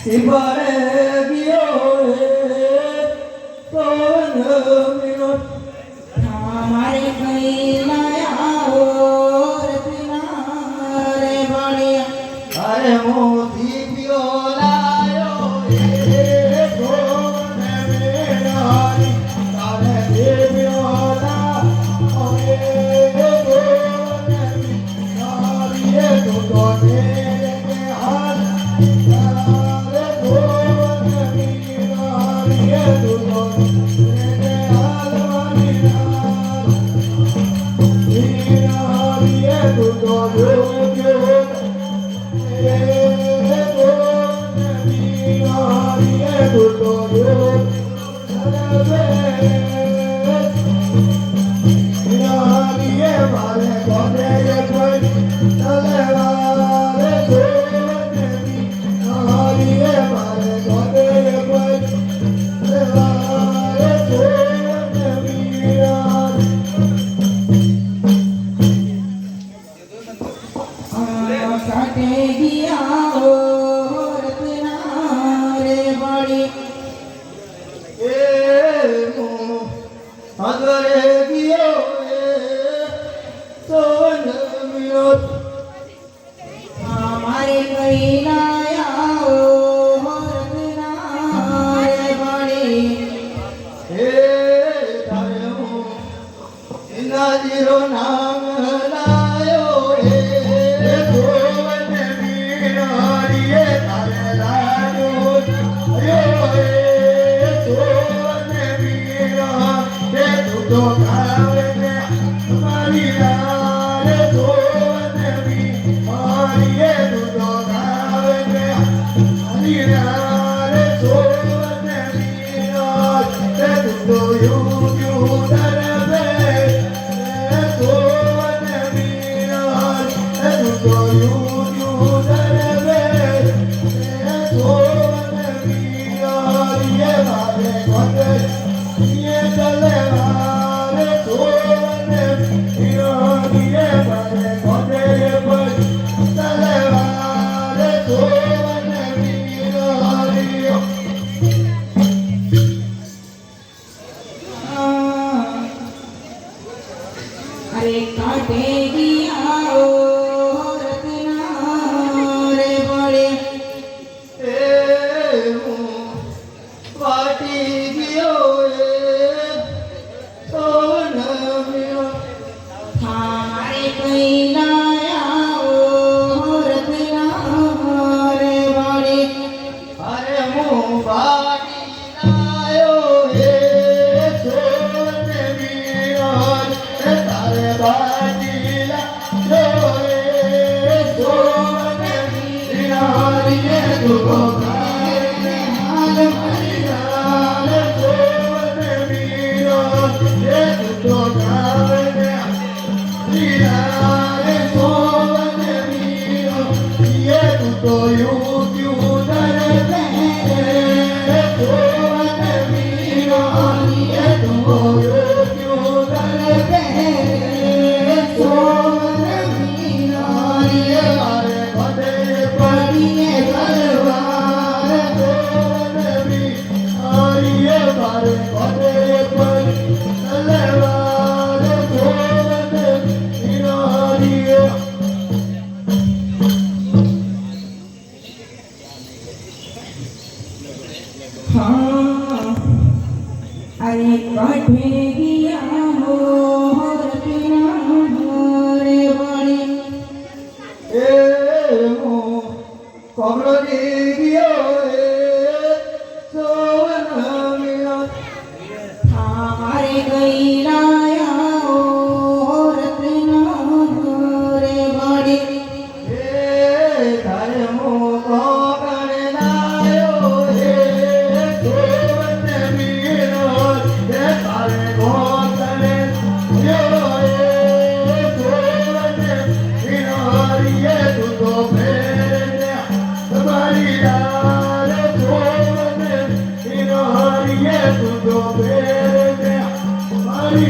Ibare giyo kon minot हमारे कई नया और किनारे बड़े अरे मोती पियो लायो kon minori तारे देवियो ला ओए kon minori ये तो मेरे के हाथ तारे kon minori ये तो मेरे हाथ वाली ये तो हमारे कई नया और किनारे बड़े जीरो नाम लायो गोवन मीनारिये तारे लायो गोवन मीनारे तू तो गावे हमारी लाल गोवन मीनारिये तू तो गावे हमारी लाल गोवन मीनारे तू तो यू दरबे अरे काटे गिया और किनारे बड़े वाटी गियो सोन मियो हमारे कई नया और किनारे बड़े अरे मुँह वाटी लायो सोन मियो तारे वाटी लायो सोन मियो तू अरे काटे गिया और किनारे बड़े कमरो गियो सोन मियो हमारे कई नया और किनारे बड़े तारे मुँह को लायो गोवन मीरो तारे गोवन गोवन मीरो तू तो मेरे हमारी लाल गोवन मीरो तू तो मेरे हमारी